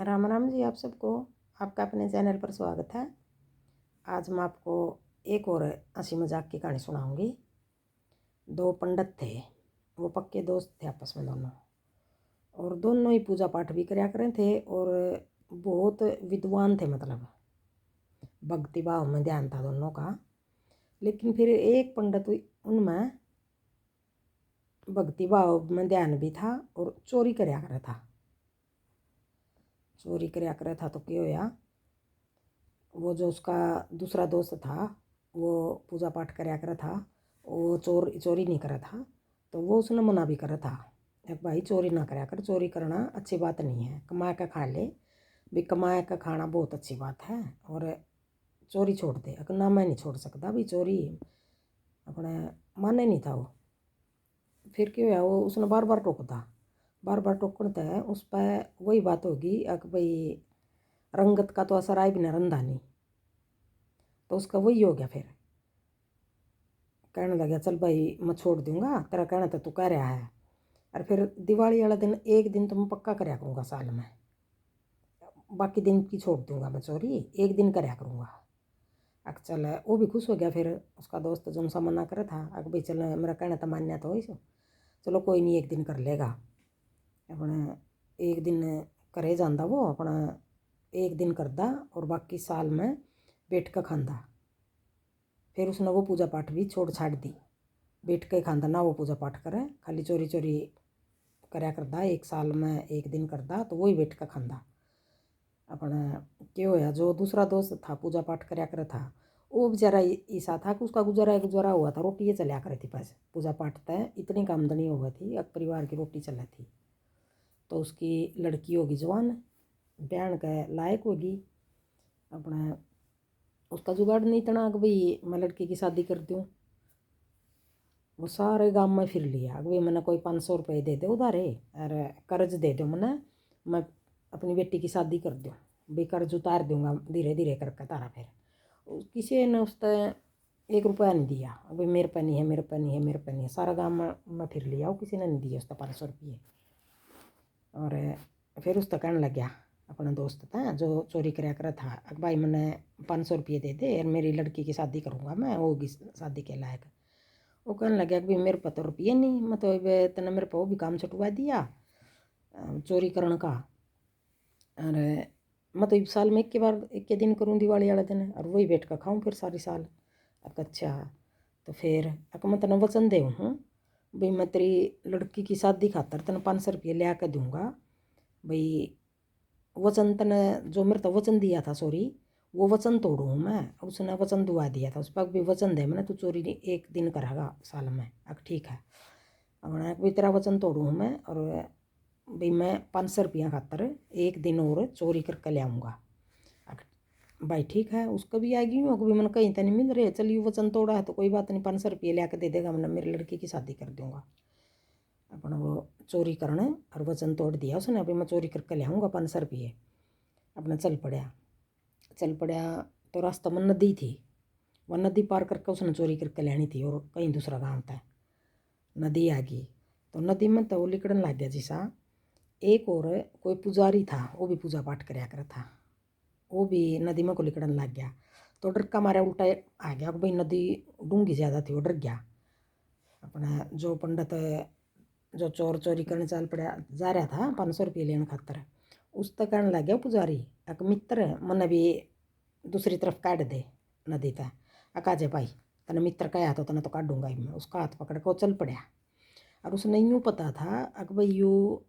राम राम जी आप सबको। आपका अपने चैनल पर स्वागत है। आज मैं आपको एक और हंसी मजाक की कहानी सुनाऊंगी। दो पंडित थे, वो पक्के दोस्त थे आपस में दोनों, और दोनों ही पूजा पाठ भी करया करें थे और बहुत विद्वान थे, मतलब भक्ति भाव में ध्यान था दोनों का। लेकिन फिर एक पंडित उनमें भक्ति भाव में ध्यान भी था और चोरी करया करा था। चोरी करया करा था तो क्या होया, वो जो उसका दूसरा दोस्त था वो पूजा पाठ करया करा था, वो चोरी नहीं करा था। तो वो उसने मना भी करा था, एक भाई चोरी ना करया कर, चोरी करना अच्छी बात नहीं है, कमा के खा ले भी, कमाए का खाना बहुत अच्छी बात है और चोरी छोड़ दे। अगर ना मैं नहीं छोड़ सकता भी, चोरी अपने माने नहीं था वो। फिर क्यों है, वो उसने बार बार टोकता है उस पर वही बात होगी कि भाई रंगत का तो असर आए भी ना रंधा नहीं, तो उसका वही हो गया। फिर कहने लगा चल भाई मैं छोड़ दूंगा, तेरा कहना तो तू कह रहा है। और फिर दिवाली वाला दिन एक दिन तो मैं पक्का करया करूँगा साल में, बाकी दिन की छोड़ दूंगा मैं चोरी, एक दिन करया करूँगा। अक चल वो भी खुश हो गया। फिर उसका दोस्त जो उनसा मना करे था, अक भाई चल मेरा कहना तो मान्या तो हो, चलो कोई नहीं एक दिन कर लेगा। अपने एक दिन करे जाता वो, अपना एक दिन करदा और बाकी साल में बैठ कर खांदा। फिर उसने वो पूजा पाठ भी छोड़ छाड़ दी, बैठ के खांदा ना वो पूजा पाठ करे, खाली चोरी चोरी करया करदा। एक साल में एक दिन करदा तो वही बैठ कर खांदा। अपना क्या होया, जो दूसरा दोस्त था पूजा पाठ करया करे था, वो बेचारा ऐसा था कि उसका गुजारा हुआ था, रोटी ये चलिया करे थी, बस पूजा पाठ तय इतनी का आमदनी हो गई थी, अब परिवार की रोटी चला थी। तो उसकी लड़की होगी जवान, ब्याह के लायक होगी। अपना उसका जुगाड़ नहीं तना कि भाई मैं लड़की की शादी कर दूँ। वो सारे गांव में फिर लिया कि भाई मैंने कोई 500 रुपये दे दे उधारे और कर्ज दे दो, मैं अपनी बेटी की शादी कर दूँ, भाई कर्ज उतार दूंगा धीरे धीरे करके तारा। फिर किसी ने उस पर 1 रुपया नहीं दिया, भाई मेरे पे नहीं है, मेरे पे नहीं है, मेरे पे नहीं है। सारा गाँव में फिर लिया, वो किसी ने नहीं दिया उसका 500 रुपये। और फिर उस कहने लग गया अपना दोस्त था जो चोरी कराया करा था, भाई मैंने 500 रुपये दे दे और मेरी लड़की की शादी करूँगा, मैं होगी शादी के लायक। वो कहने लगे कि भाई मेरे पास तो रुपये नहीं, मैं तो तेने मेरे को वो भी काम छुटवा दिया चोरी करने का, और मैं तो इस साल में एक के बार एक के दिन करूँ दिवाली वाले दिन, और वही बैठ कर खाऊँ फिर सारी साल। अच्छा तो फिर मैं तेना वचन दे हूँ भाई मैं तेरी लड़की की शादी खातर तेना 500 रुपये ले आकर दूँगा, भाई वचन तने जो मेरे तो वचन दिया था, सॉरी वो वचन तोड़ू हूँ मैं। उसने वचन दुआ दिया था, उस पर भी वचन दे मैंने, तू चोरी एक दिन करेगा साल में। अब ठीक है, अब भी तेरा वचन तोड़ू हूँ मैं, और भाई मैं 500 रुपया खातर एक दिन और चोरी करके ले आऊँगा। भाई ठीक है, उसका भी आ गई हूँ कि मैंने कहीं तो नहीं मिल रहे, चलिए वचन तोड़ा है तो कोई बात नहीं, 500 रुपये ले आकर दे देगा, मैंने मेरी लड़की की शादी कर दूँगा। अपना वो चोरी करने और वचन तोड़ दिया उसने, अभी मैं चोरी करके ले आऊँगा 500 रुपये। अपना चल पड़ा तो रास्ता में नदी थी, वह नदी पार करके उसने चोरी करके लेनी थी, और कहीं दूसरा गाँव था। नदी आ गई तो नदी में तो वो लिकड़न लग गया जैसा। एक और कोई पुजारी था, वो भी पूजा पाठ करया करा था, वो भी नदी में को लिकड़न लग गया। तो डर का मारा उल्टा आ गया, भाई नदी डूंगी ज़्यादा थी, वो डर गया। अपना जो पंडित जो चोरी करने चल पड़ा जा रहा था 500 रुपये लेने खातर, उस तक कहने लग गया पुजारी, एक मित्र मन भी दूसरी तरफ काट दे नदी तक। अकाजे भाई तने मित्र कहा तो तने तो काटूंगा ही मैं। उसका हाथ पकड़ के वो चल पड़ा, और उसने यूँ पता था अक भाई यू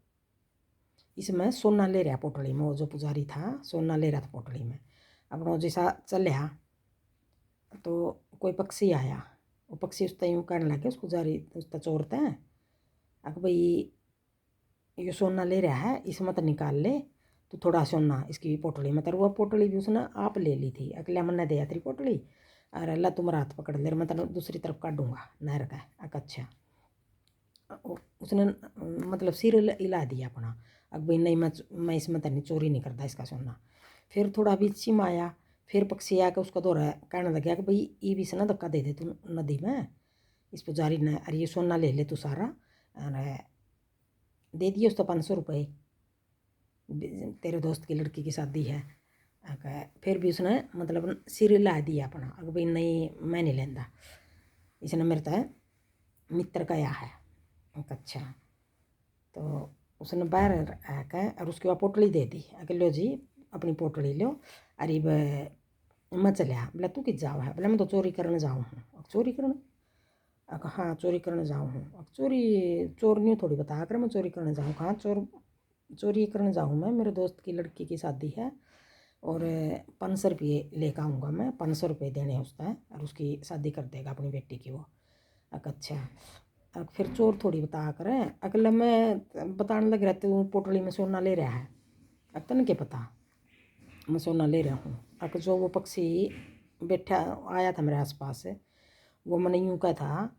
इसमें सोना ले रहा पोटली में, वो जो पुजारी था सोना ले रहा था पोटली में। अपना जैसा चलिया तो कोई पक्षी आया, वो पक्षी उस यूँ कहने लगे उस पुजारी उस चोरते हैं, अक भाई ये सोना ले रहा है इसे मत निकाल ले, तो थोड़ा सोना इसकी पोटली में। तर वो पोटली भी उसने आप ले ली थी, अगले मन ने दिया तेरी पोटली, और अल्लाह तुम्हारा हाथ पकड़ ले, मैं तेना दूसरी तरफ काटूंगा नहर का। अच्छा उसने मतलब सिर हिला दिया अपना, अब भाई नहीं मैं इसमें तनी चोरी नहीं करता इसका सोना। फिर थोड़ा बीच में आया, फिर पक्षी आकर उसका दौरा कहने लगा कि भाई ये भी से ना धक्का दे दे तू नदी में, इस पुजारी ने, अरे ये सोना ले ले तू सारा। और दे दिए उसको 500 रुपये तेरे दोस्त की लड़की की शादी है। फिर भी उसने मतलब सिर ला दिया अपना, अगर भाई नहीं मैं नहीं लेंदा, इसने मेरे तय मित्र का या है। अच्छा, तो उसने बाहर आकर और उसके बाद पोटली दे दी, अगर लो जी अपनी पोटली लो। अरे मैं चलिया, बोला तू किस जाओ है, बोला मैं तो चोरी करने जाऊँ हूँ। चोरी करने? हाँ चोरी करने जाऊँ हूँ। अब चोर नहीं थोड़ी बता कर मैं चोरी करने जाऊँ, कहाँ चोरी करने जाऊँ मैं, मेरे दोस्त की लड़की की शादी है और 500 रुपये लेकर आऊँगा मैं, 500 रुपये देने उसका है और उसकी शादी कर देगा अपनी बेटी की वो। अच्छा, फिर चोर थोड़ी बता कर अगला मैं बताने लग रहा तू पोटली में सोना ले रहा है, तन के पता मैं सोना ले रहा हूँ। जो वो पक्षी बैठा आया था मेरे आसपास, वो मैंने यूँ कहा था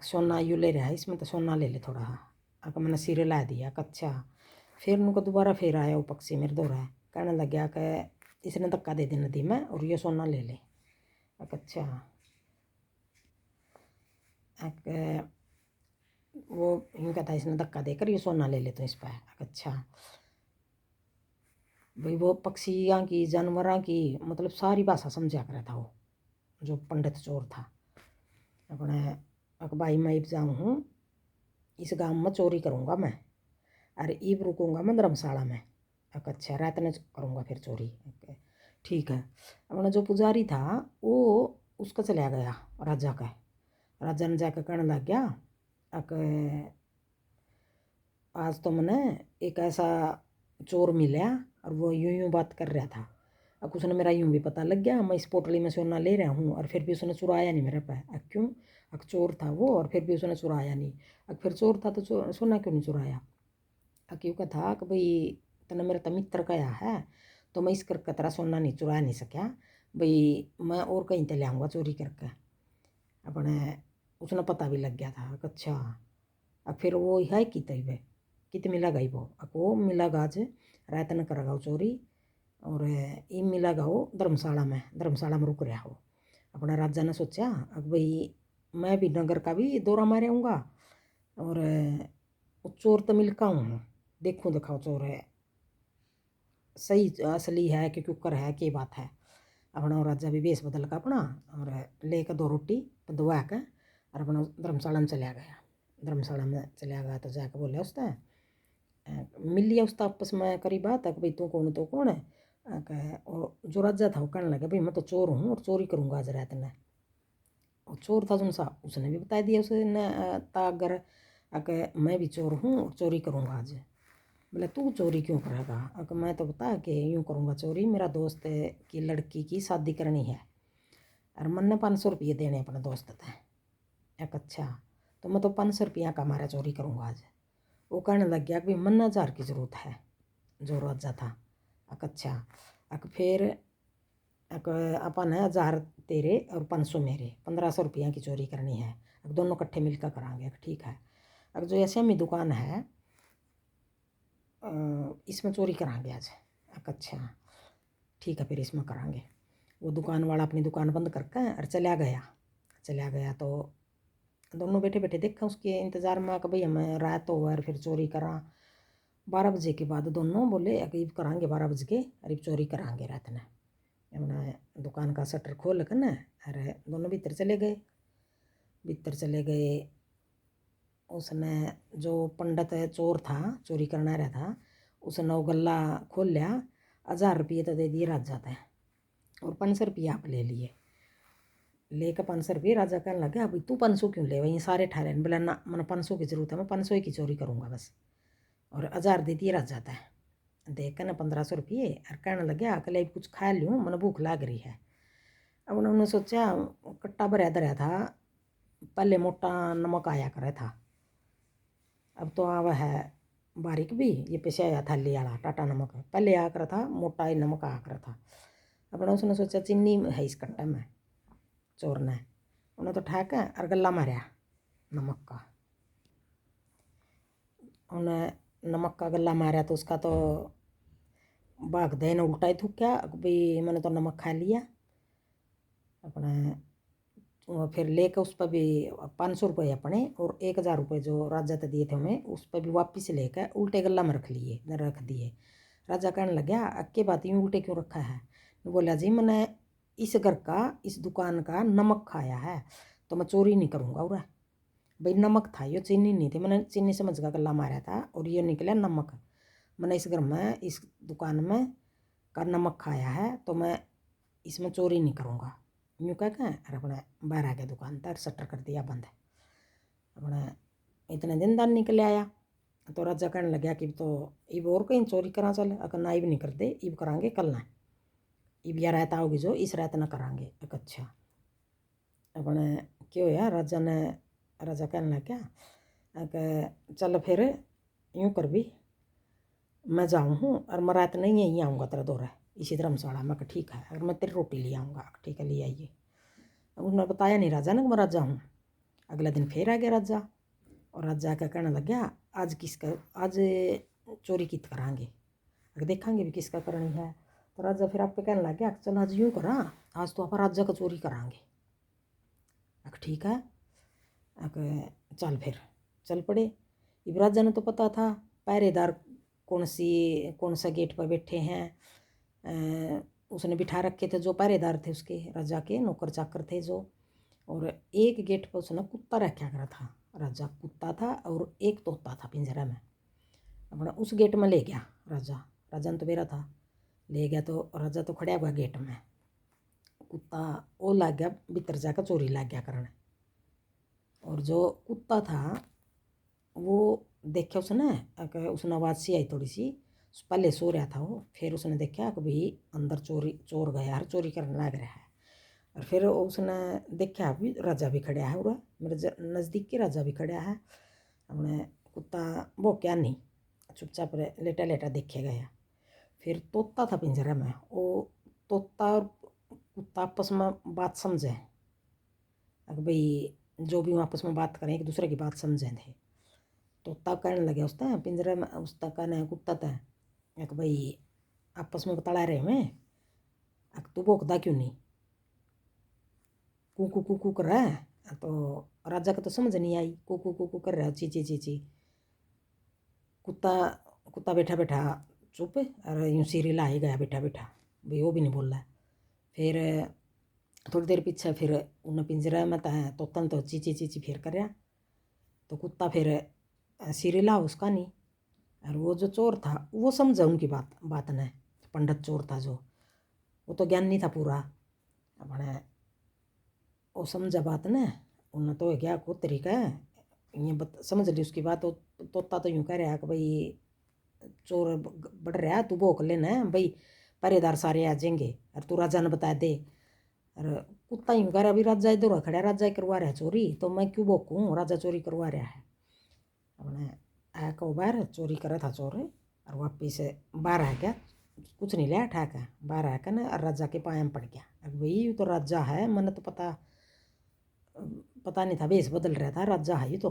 सोना यूँ ले रहा है, इसमें तो सोना ले ले थोड़ा। मैंने सिरे ला दिया। अच्छा, फिर उनको दोबारा फिर आया वो पक्षी मेरे दौरा है, कहने लग गया कि इसने धक्का दे दी नदी में और ये सोना ले ले। अच्छा, वो यूँ कहता है इसने धक्का देकर ये सोना ले ले तो इस पर। अच्छा भाई, वो पक्षियाँ की जानवरों की मतलब सारी भाषा समझा कर था वो जो पंडित चोर था। अपने भाई मैं इब जाऊँ हूँ, इस गांव में चोरी करूँगा मैं, अरे ईब रुकूँगा मैं धर्मशाला में। अच्छा, रात में करूँगा फिर चोरी। ठीक है। अपना जो पुजारी था वो उसका चला गया राजा का, राजा ने जाकर कहने लग गया आज तो मैंने एक ऐसा चोर मिला और वो यूं यूं बात कर रहा था। अब उसने मेरा यूं भी पता लग गया, मैं इस पोटली में सोना ले रहा हूँ और फिर भी उसने चुराया नहीं मेरे पे। क्यों? चोर था वो और फिर भी उसने चुराया नहीं। फिर चोर था तो सोना क्यों नहीं चुराया? क्यों का था कि भाई तने मेरा तो मित्र कया है, तो मैं इस करके तेरा सोना नहीं चुरा नहीं सका भाई, मैं और कहीं ते ले आऊँगा चोरी करके। अपने उसने पता भी लग गया था। अच्छा, अब फिर वो है कि तय कित मिला गई वो मिला गाज रात न करेगा वो चोरी और ये मिला गा वो धर्मशाला में रुक रहा हो। अपना राजा ने सोचा अब भाई मैं भी नगर का भी दौरा मारे आऊँगा और वो चोर तो मिलका हूँ, देखूँ दिखाओ चोर है सही असली है कि कुकर है कि बात है। अपना राजा भी बेस बदल का अपना और लेकर 2 रोटी दवा के और अपना धर्मशाला में चला गया। धर्मशाला में चला गया तो जाकर बोले उसने मिल लिया उसका आपस में करी बात है कि भाई तू कौन तो कौन है। और जो राजा था वो कहने लगा भाई मैं तो चोर हूँ और चोरी करूँगा आज रात ने। और चोर था जो सा उसने भी बता दिया उसने तागर मैं भी चोर हूँ और चोरी करूँगा आज। बोले तू चोरी क्यों करेगा? मैं तो बता कि यूँ करूँगा चोरी, मेरा दोस्त की लड़की की शादी करनी है और मन ने 500 रुपये देने अपने दोस्त थे। अच्छा, तो मैं तो 500 रुपया का मारा चोरी करूँगा आज। वो कहने लग गया कि भाई मन 1000 की ज़रूरत है, जो राजा था। अच्छा, फिर अपन है 1000 तेरे और 500 मेरे, 1500 रुपया की चोरी करनी है। दोनों इकट्ठे मिलकर करांगे। ठीक है। जो ऐसे में दुकान है इसमें चोरी करांगे आज। अच्छा, ठीक है फिर इसमें करांगे। वो दुकान वाला अपनी दुकान बंद करके और चला गया तो दोनों बैठे बैठे देखा उसके इंतज़ार में कि भाई हमें रात हो और फिर चोरी करा। 12 बजे के बाद दोनों बोले अरीब करांगे, 12 बजे के अरीब चोरी करांगे रात ने। अपना दुकान का शटर खोल कर ना अरे दोनों भीतर चले गए। उसने जो पंडित चोर था चोरी करना रहा था उसने वो गल्ला खोल लिया, 1000 रुपये तो दे दिए राजा ने और 500 रुपये आप ले लिए। लेकर 500 रुपये राजा कहने लगे अभी तू 500 क्यों ले वहीं सारे ठहरे? बोला ना मैंने 500 की ज़रूरत है, मैं 500 की चोरी करूँगा बस। और 1000 दे दिए राजा ने। देख कर ना 1500 रुपये और कहने लगे अकेले कुछ खा लूँ, मैंने भूख लाग रही है। अब उन्होंने सोचा कट्टा भरा धरा था, पहले मोटा नमक आया करे था, अब तो आवा है बारीक भी, ये पीछे आया थाली वाला टाटा नमक है, पहले आ कर था मोटा ही नमक आ कर था। अपना उसने सोचा चीनी है इस कट्टे में, चोर ने उन्हें तो ठहक और गला मारा नमक का। उन्हें नमक का गला मारा तो उसका तो भाग दे ने उल्टा ही थूका भाई मैंने तो नमक खा लिया। अपने फिर लेकर उस पर भी 500 रुपये अपने और 1000 रुपये जो राजा ने दिए थे उन्हें उस पर भी वापस लेकर उल्टे गला में रख दिए। राजा कहने लगा अक्के बात यूँ उल्टे क्यों रखा है। बोला जी मैंने इस घर का इस दुकान का नमक खाया है तो मैं चोरी नहीं करूँगा। और भाई नमक था, ये चीनी नहीं थी, मैंने चीनी समझ का गला मारा था और ये निकला नमक। मैंने इस घर में इस दुकान में का नमक खाया है तो मैं इसमें चोरी नहीं करूँगा। यूँ कह के अरे अपने बाहर आ गया दुकान तर शटर कर दिया बंद। अपने इतने दिन दान निकल आया तो राजा कहने लगा कि तो इब और कहीं चोरी करा चल, अगर ना इब नहीं करते इब करांगे कल ना, इब या रात आओगी जो इस रात ना करांगे। अच्छा अपने क्यों यार राजा कहने लगा कि चल फिर यूँ कर भी मैं जाऊँ हूँ और मैं रात नहीं यहीं आऊँगा तेरा दौरा इसी धर्मशाला में। कि ठीक है, अगर मैं तेरी रोटी ले आऊँगा। ठीक है ले आइए। उसने बताया नहीं राजा ने कि मैं राजा हूँ। अगला दिन फिर आ गया राजा और राजा का कहने लग गया आज चोरी कित करांगे, अगर देखेंगे भी किसका करनी है। तो राजा फिर आप पे कहने लग गया चल आज यूँ करा, आज तो आप राजा का चोरी करांगे। ठीक है चल फिर चल पड़े। इब राजा ने तो पता था पहरेदार कौन सा गेट पर बैठे हैं। उसने बिठा रखे थे जो पहरेदार थे उसके राजा के नौकर चाकर थे जो। और एक गेट पर उसने कुत्ता रखा करा था। राजा कुत्ता था और एक तोता था पिंजरा में। अपना उस गेट में ले गया राजा ने तो बेरा था ले गया। तो राजा तो खड़ा हुआ गेट में, कुत्ता वो लग गया भीतर जाकर चोरी लग गया करने। और जो कुत्ता था वो देखा उसने आवाज़ सी आई थोड़ी सी, पहले सो रहा था वो, फिर उसने देखा कि भाई अंदर चोर गया है, चोरी करने लग रहा है। और फिर उसने देखा भी राजा भी खड़ा है, और मेरे नज़दीक के राजा भी खड़ा है। हमने कुत्ता वो क्या नहीं चुपचाप लेटा लेटा देखे गया। फिर तोता था पिंजरे में, वो तोता और कुत्ता आपस में बात समझे कि भाई जो भी आपस में बात करें एक दूसरे की बात समझे थे। तोता कहने लगे उसने पिंजरे में, उसका कहने कुत्ता था कि भाई आपस में बता रहे हमें तू भोंकदा क्यों नहीं, कू कू कू कू कर रहा है। तो राजा को तो समझ नहीं आई, कू कू कू कू कर रहा है ची ची ची ची। कुत्ता कुत्ता बैठा बैठा चुप और यूँ सीरिला ही गया बैठा बैठा, भाई वो भी नहीं बोल रहा। फिर थोड़ी देर पीछे फिर उन्हें पिंजरा में तोता तो ची ची ची ची फिर कर रहा। तो कुत्ता फिर सीरिला उसका नहीं। और वो जो चोर था वो समझा उनकी बात ने, पंडित चोर था जो, वो तो ज्ञान नहीं था पूरा अपने, वो समझा बात ने। उन्हें तो क्या को तरीका है ये समझ ली उसकी बात। तोता तो यूँ कह रहा है कि भाई चोर बढ़ रहा तू भोंक लेना भाई, पहरेदार सारे आ जाएंगे और तू राजा ने बता दे। और कुत्ता यूँ कह रहा अभी राजा इधर खड़ा, राजा ही करवा रहा है चोरी तो मैं क्यों भोंकूँ, राजा चोरी करवा रहा है। अपने आया को बाहर चोरी करा था चोर, और वापिस बाहर आ गया, कुछ नहीं लिया ठा के बाहर आकर ना और राजा के पाए में पड़ गया। अब भाई ये तो राजा है, मैंने तो पता नहीं था, भेष बदल रहा था राजा है ये तो,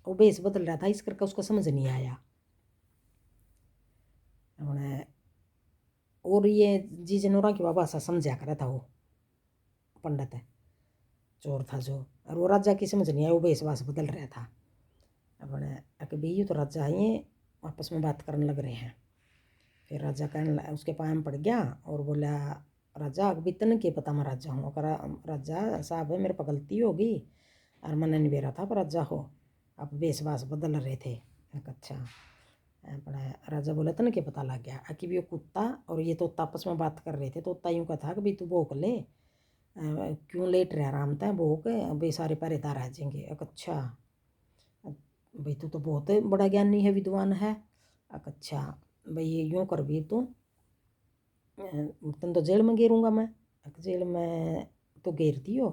वो भेष बदल रहा था इस करके उसको समझ नहीं आया। अपने और ये जी जनोरा की भाषा समझा करा था वो पंडित है चोर था जो, और वो राजा की समझ नहीं आया, वो भेष वास बदल रहा था। अपने अके भी तो राजा है ये आपस में बात करने लग रहे हैं। फिर राजा कहने उसके पाँव में पड़ गया और बोला राजा अभी तन के पता मैं राजा हूँ। राजा साहब है मेरे पर गलती होगी और मैंने नहीं बेरा था पर राजा हो, आप बेसवास बदल रहे थे। अच्छा अपना राजा बोला तन के पता लग गया कि भी वो कुत्ता और ये तोता आपस में बात कर रहे थे। तोता यूँ का था कि भाई तू भोंक ले, क्यों लेट रहा आराम था भोंक, भाई सारे पहरेदार आ जाएंगे। अच्छा भाई तू तो बहुत बड़ा ज्ञानी है विद्वान है। अच्छा भाई ये यूँ कर भी तू तुम तो जेल में गिरूँगा मैं, जेल में तो घेर दियो।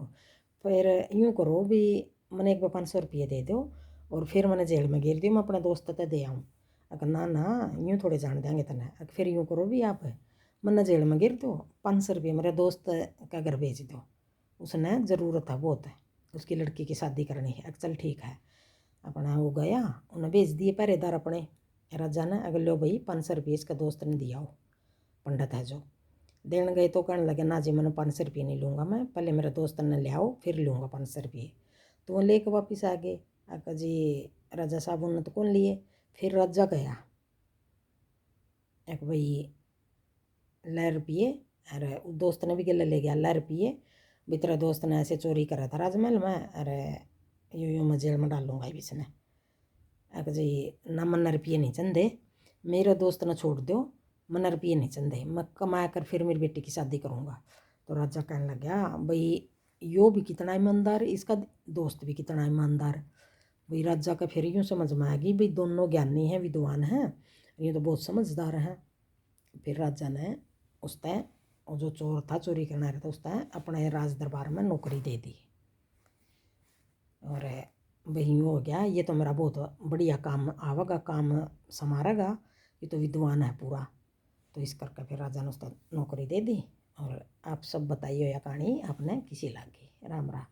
फिर यूँ करो भी मैंने एक बार 500 रुपये दे दो और फिर मैंने जेल में घेर दियो, मैं अपने दोस्त ते दे आऊँ। अगर ना ना यूँ थोड़े जान देंगे तने, फिर यूँ करो भी आप मैंने जेल में गिर दो, 500 रुपये मेरे दोस्त का घर भेज दो, उसने ज़रूरत है बहुत है, उसकी लड़की की शादी करनी है। चल ठीक है अपना हो गया, उन्हें भेज दिए पहरेदार अपने राजा ने। अगर लो भाई 500 रुपये इसका दोस्त ने दिया हो, पंडित है जो। देने गए तो कहने लगे ना जी मैंने 500 रुपये नहीं लूँगा, मैं पहले मेरे दोस्त ने ले आओ फिर लूँगा 500 रुपये। तो वो लेके वापस आ गए। आका जी राजा साहब उन्होंने तो कौन लिए। फिर राजा गया एक भाई 1,00,000 अरे दोस्त ने भी गले ले गया 1,00,000 भी तेरा दोस्त ने ऐसे चोरी करा था राजमहल में। अरे यूँ मैं जेल में डालूंगा भी इसने। एक जी ना 1,000 नहीं चंदे, मेरे दोस्त ने छोड़ दो, 1,000 नहीं चंदे, मैं कमा कर फिर मेरी बेटी की शादी करूँगा। तो राजा कहने लग गया भाई यो भी कितना ईमानदार, इसका दोस्त भी कितना ईमानदार। भाई राजा का फिर यूँ समझ में आ गई भाई दोनों ज्ञानी हैं, विद्वान हैं, ये तो बहुत समझदार हैं। फिर राजा ने उस तय और जो चोर था, चोरी करना रहा था, उस तय अपने राज दरबार में नौकरी दे दी। और भाई यूँ हो गया ये तो मेरा बहुत बढ़िया काम आवेगा, काम संवारेगा, ये तो विद्वान है पूरा। तो इस करके फिर राजा ने उसको नौकरी दे दी। और आप सब बताइए यह कहानी आपने किसी लागी। राम राम।